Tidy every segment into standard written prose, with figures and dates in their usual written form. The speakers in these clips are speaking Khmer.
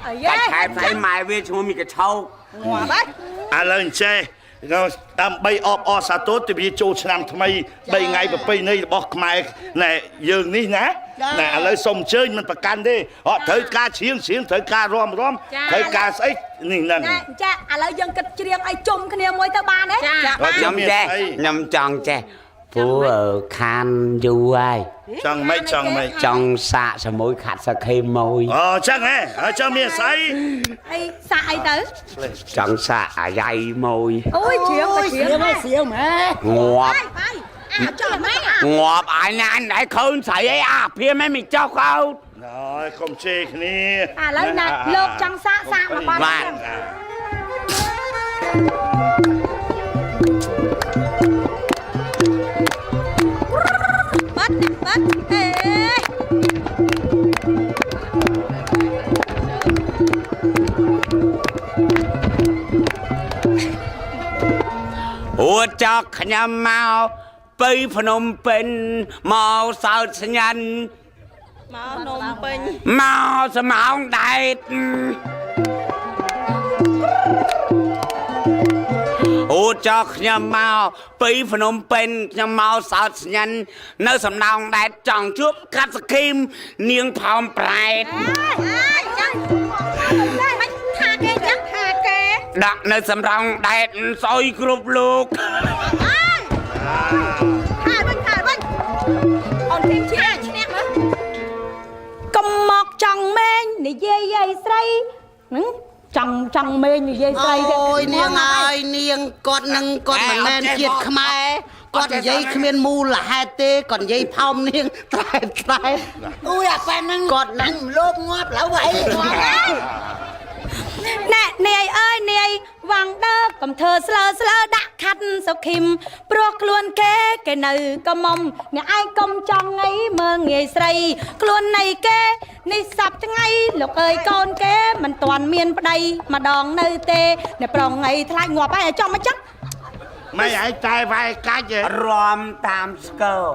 cái chai phải mài về chúng mình cái trâu lên chơi đam bay ọp sa tốt thì bị trôi năm thay bay ngày và bay này bọc mày này dường ní ná nè lấy sông chơi mình phải can đi họ thấy ca chiến thấy ca rom thấy ca ấy nhìn nè cha lấy dân kịch riêng ai chung cái niềm môi tao ba đấy nhầm tròn chè phú ở khan du ai trong xạ sa môi khát sa khem môi chắc nghe cho miệng say ai xạ ai tới trong xạ dây môi ôi chiếu mẹ ngọt ai này không xảy ấy phía mấy mình cho không rồi không chê cái này lấy này lột trong xạ mà con bắt ủa cho khám mau bây phnom penh mau sao nhanh mau nôm penh mau sao mau đại ủa cho khám mau bây phnom penh mau sao nhanh nơi sầm nòng đại tròn trước cắt kim niềng phong pride đặt nơi sầm nòng đại soi group lúc cầm mọc trăng men này dây say trăng men này dây say ôi niềng ơi niềng con nâng con mình men kiệt khmai con dây khmien mu là hai tê còn dây phong niềng trai ui phải nâng con nâng lốp ngóp lão vậy nè ơi nè vàng đơ cầm thơ slơ đã khát sao kim pro luôn cái nơi cầm mông nè ai công trong ấy mơ nghề say luôn này cái này sập ngay lục ơi con cái mình toàn miền đây mà đòn nơi tê nè prong ngày thay ngọt ai trong mà chắc mày ai trai vai cá gì rom tam skơ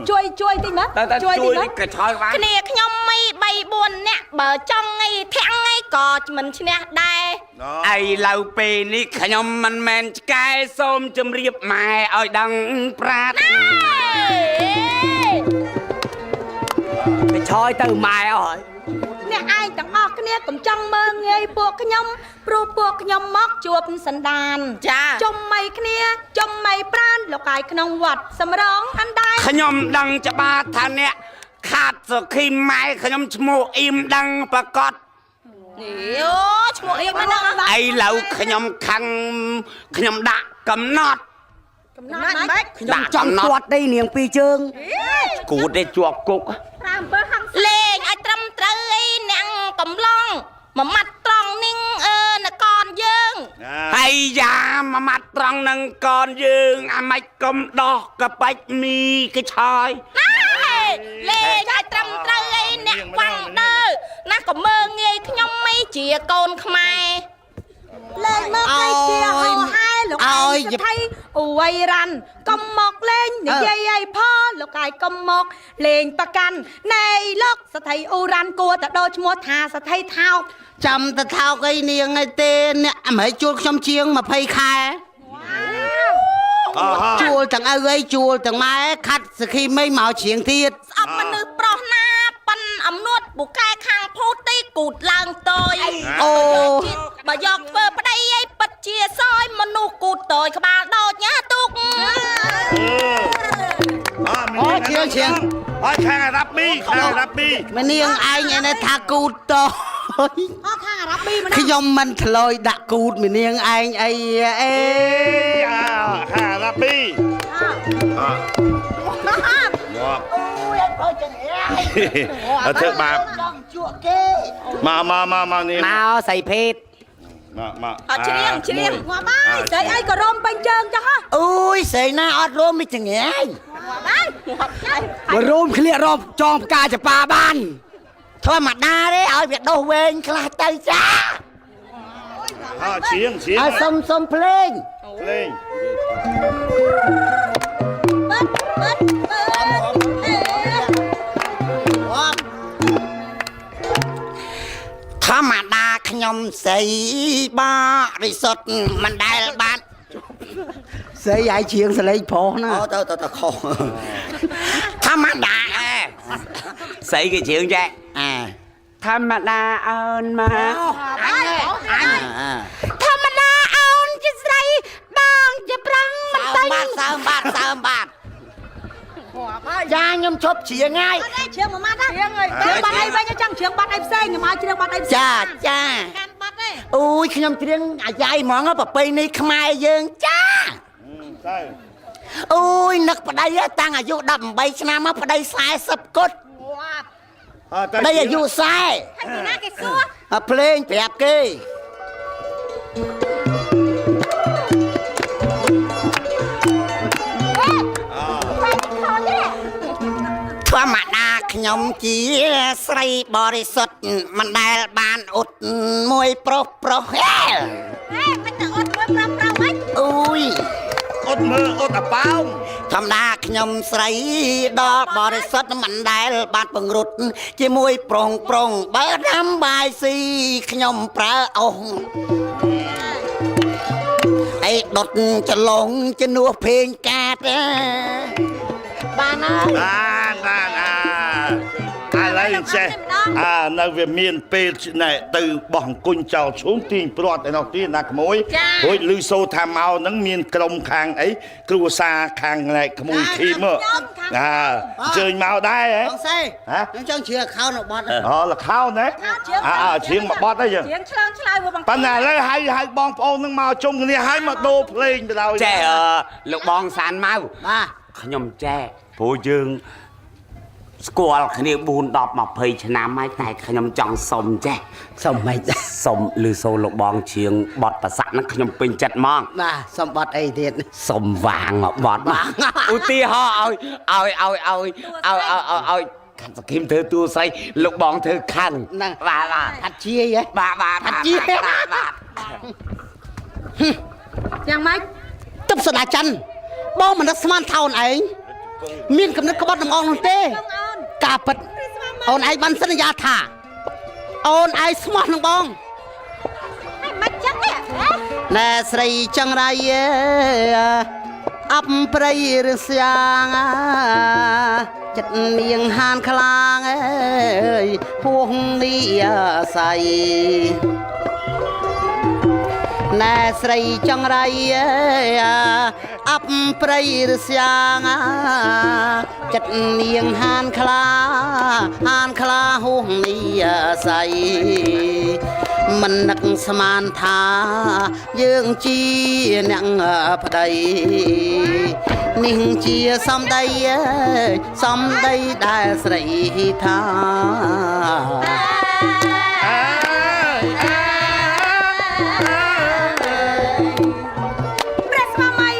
chui tí mất chui cái thoi vai cái này nhom mày bay buồn nè bờ trong ngay thẹn ngay cò mình nè đây ai lâu pì ní khanyom man men cái xôm chum riệp mài ơi đăng prat cái thoi từ mài rồi nè ai chẳng ọt cái nè cũng trong mơ nghe buộc cái nhom pro buộc cái nhom móc chuột sần đàn trong mày cái nè trong mày pran lộc ai cái nông vật sầm rong ăn đai khanyom đăng cho ba thằng nè khát rồi khi mai khanyom chmu im đăng bạc cọt ai lâu khanyom khăng khanyom đã cầm nọt trong tuột đây niềng pi chương cú để chuột cục lên ai trâm trời nặng cầm long mà mặt tròn ninh nè con dương hay da mà mặt tròn nâng con dương mạch cầm đỏ cái bạch mi cái choi lên ai trâm trời nè quăng đơ nó có mơ nghe nhom mấy chìa con khmai lên mơ cái kia hồ hai lục ai thấy uầy rằn cầm mọc lên những dây ai pho lục ai cầm mọc lên ta can này lúc sẽ thấy u rằn cua ta đôi mua thà sẽ thấy thao chăm ta thao cái niềng ngay tên nè mấy chuột trong chiêng mà phây khai chua chẳng ai gây chua chẳng mai khát khi mấy màu chuyện thiệt ấp mà nữ pro na pan ấm nuốt buộc cái khang phô tây cụt làng tôi ô bà giọt vơ bà đây ấy bật chia soi mà nụ cụt tôi các bà đột nhá tục chuyện khang rap bi mà niềng ai nghe này thà cụt tôi khi dòng mình lời đã cụt mình niềng ai ấy khang rap bi thưa bà mà nè mau xài phết chiêng hoa mai sợi ai có rôm bánh trơn cho ha ui sợi na ọt rôm mới chẳng nghe mà rôm khlia rôm cho ca cho ba ban thôi mà đa đấy ở việc đâu quên là tay cha chiêng xông lên ខ្ញុំស្រីបារិសុទ្ធមិនដែលបាន ស្អីអាយជាងសលេងប្រុសណា អូទៅខុសធម្មតា ស្អីគេជឿងចេះ អា ធម្មតាអូនមក ធម្មតាអូនជាស្រីបងជាប្រាំងមិនតែង សើមបាទ ចាខ្ញុំជប់ជ្រៀងហើយ អត់ទេជ្រៀងមួយម៉ាត់ណាជ្រៀងហើយជ្រៀងបាត់អីវិញចង់ជ្រៀងបាត់អីផ្សេងខ្ញុំឲ្យជ្រៀងបាត់អីផ្សេង ចា កាន់បាត់ទេ អូយខ្ញុំជ្រៀងអាយ៉ាយហ្មងប្រពៃណីខ្មែរយើងចា ទៅ អូយនឹកប្តីតាំងអាយុ18ឆ្នាំមកប្តី40គត់ ទៅ ប្តីអាយុ40 ហើយពីណាគេសួរ ភ្លេងប្រាប់គេ ធម្មតាខ្ញុំជាស្រីបរិសុទ្ធមិនដែលបានអ៊ុតមួយប្រុសហេ ហេមិនទៅអត់មួយប្រាំប្រាំវិញ អូយ អត់មើលអត់អាប៉ោង ធម្មតាខ្ញុំស្រីដល់បរិសុទ្ធមិនដែលបានពង្រុតជាមួយប្រុងបើដាំបាយស៊ីខ្ញុំប្រើអស់អីដុតចលងជំនួសភេងកាតបានហើយ បានឥឡូវចេះនៅវាមានពេលណែទៅបោះអង្គុញចោលឈូងទាញព្រាត់ឯនោះទីណាក្មួយរួចលឺសូថាមកហ្នឹងមានក្រុមខាងអីគ្រួសារខាងណែក្មួយឃីមអញ្ជើញមកដែរហ៎ បងសេខ្ញុំចង់ជ្រៀងខោនៅបាត់ អូលខោណែជ្រៀងមកបត់អីចឹង ជ្រៀងឆ្លងឆ្លើយមកបង ប៉ុន្តែឥឡូវហៅបងប្អូនហ្នឹងមកជុំគ្នាហើយមកដូរភ្លេងទៅដល់ ចេះលោកបងសានមក បាទ ខ្ញុំចេះព្រោះយើងស្គាល់គ្នា4 10 20ឆ្នាំហើយតែខ្ញុំចង់សុំចេះ សុំមិនដែរ សុំឬសូលោកបងជៀងបត់ប្រសាក់ហ្នឹងខ្ញុំពេញចិត្តហ្មង បាទសុំបាត់អីទៀត សុំវាងបត់ឧទាហរណ៍ឲ្យខាត់សគីមធ្វើទួស្រីលោកបងធ្វើខាង ហ្នឹង បាទ ហាត់ជាយហ៎ បាទ យ៉ាងម៉េច ទឹកសដាច័ន្ទបងមិននឹកស្មានថាអូនឯងមានកំណត់ក្បត់នឹងអងនោះទេ បងអូន ការពិតអូនឯងបានសន្យាថាអូនឯងស្មោះនឹងបង ហើយមិនចឹងទេ ណែស្រីចង្រៃអប់ព្រៃរស្យ៉ាងចិត្តនាងហានខ្លាងអើយហួងនេះស័យណែស្រីចង្រៃអប់ព្រៃរស្យ៉ាងចិត្តនាងហានខ្លាហួងនេះស័យមិននឹកស្មានថាយើងជាអ្នកប្តីនេះជាសំដីដែលស្រីថា ព្រះស្វាមី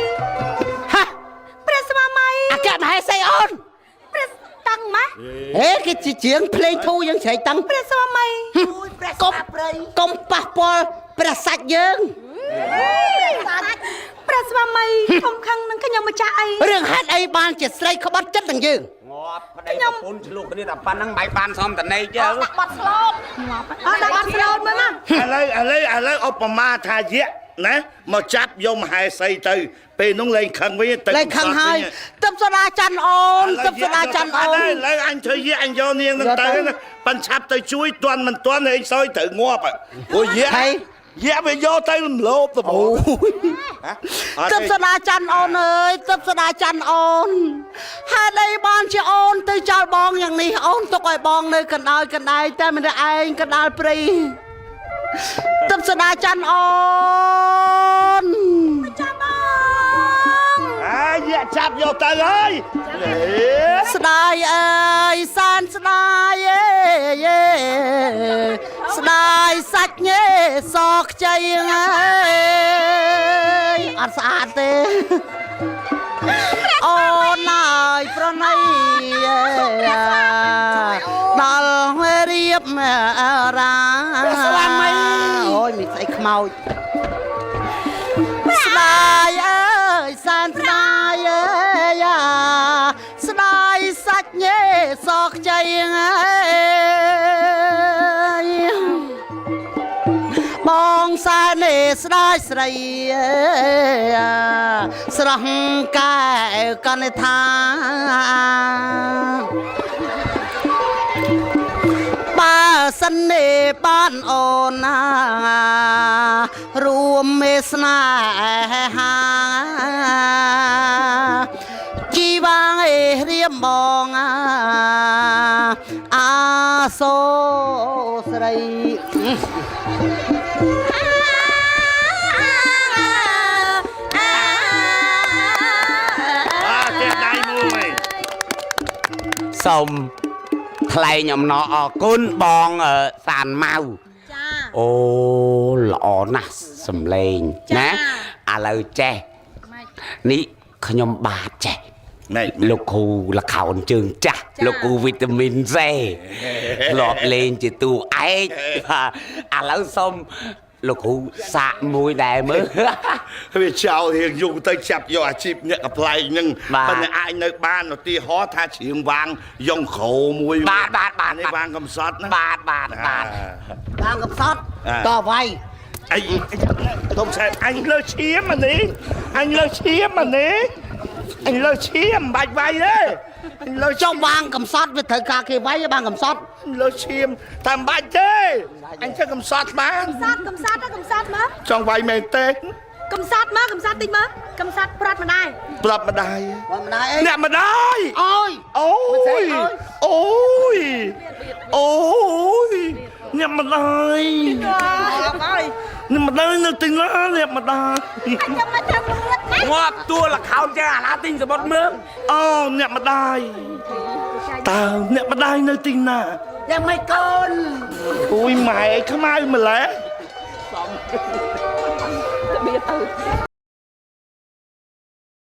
ហា ព្រះស្វាមី អាកាមហេសីអូន ព្រះតាំងម៉ា ហេគេជាជាងភ្លេងធូរយើងស្រែកតាំង ព្រះស្វាមី កុំប៉ះពាល់ព្រះសាច់យើង ព្រះស្វាមីកុំខឹងនឹងខ្ញុំម្ចាស់អី រឿងហេតុអីបានជាស្រីក្បត់ចិត្តនឹងយើង ងាប់ប្តីប្រពន្ធឆ្លុះគ្នាតែប៉ុណ្ណឹងបាយបានសមតណៃជើ ដាក់បាត់ស្លូតងាប់អត់ដាក់បាត់ស្លូតមើលមក ឥឡូវឧបមាថាយៈណាមកចាប់យកមហេសីទៅពេលនោះលេងខឹងវិញទៅ លេងខឹងហើយទឹកសដាច័ន្ទអូនទឹកសដាច័ន្ទអូន ឥឡូវអញធ្វើយៈអញយកនាងនឹងទៅណាប៉ិនឆាប់ទៅជួយទាន់មិនទាន់ឯងសោយត្រូវងាប់ព្រោះយៈវាយកទៅរំលោភទៅបង ទឹកសដាច័ន្ទអូនអើយទឹកសដាច័ន្ទអូនហេតុអីបានជាអូនទៅចោលបងយ៉ាងនេះអូនទុកឲ្យបងនៅកណ្ដាលកណ្ដាយតែមិនឯងកណ្ដាលព្រៃទឹកសដាច័ន្ទអូន ចាំបង យៈចាប់យកទៅហើយ ស្ដាយអើយសានស្ដាយអេស្ដាយសាច់ញេសខ្ចីអើយអត់ស្អាតទេអូនអើយប្រណីដល់រៀបរាស្វាមីអូយមានស្អីខ្មោចស្ដាយអើយសានស្ដាយអើយស្ដាយសាច់ញេសខ្ចីអើយ ស្ដាយស្រីស្រស់កែកនិដ្ឋាបើសិននេបានអូនណារួមមេស្នេហាជីវាងអេរៀមបងអាសូស្រី ទៀតដៃមួយ សូមថ្លែងអំណរអរគុណបងសានម៉ៅ ចា អូល្អណាស់សំឡេងណាឥឡូវចេះនេះខ្ញុំបាទចេះ ណែ លោកគ្រូលខោនជើងចាស់លោកគ្រូវីតាមីន C ធ្លាប់លេងជាតួឯកបាទឥឡូវសូមលោកគ្រូសាកមួយដែរមើល វាចោលរៀងយូរទៅចាប់យកអាជីពអ្នកកំ pl ែងហ្នឹង បាទ ប៉ុន្តែអាចនៅបានឧទាហរណ៍ថាច្រៀងវាងយ៉ងក្រោមួយ បាទបាទបាទ នេះវាងកំសត់ណា បាទបាទបាទ បានកំសត់តវាយ អីទុំសែអញលើឈាមអានេះអញលើឈាមអានេះអញលើឈាមបាច់វាយទេអញលើ ចុះបានកំសត់វាត្រូវការគេវាយបានកំសត់ លើឈាមតាមបាច់ទេអញធ្វើកំសត់បាន កំសាត់មើល ចង់វាយមែនទេ កំសាត់មើលកំសាត់តិចមើលកំសាត់ប្រាត់ម្ដាយ ប្រាប់ម្ដាយ បើម្ដាយអី អ្នកម្ដាយ អូយ អូយអូយអូយអ្នកម្ដាយអ្នកម្ដាយនៅទីណាអ្នកម្ដាយ ខ្ញុំមកធ្វើលួតណា ងាប់តួលខោនចឹងអាណាទិញសមុទ្រមើល អូអ្នកម្ដាយតើអ្នកម្ដាយនៅទីណា យ៉ាងម៉េចកូន អូយម៉ែខ្មៅម្ល៉េះ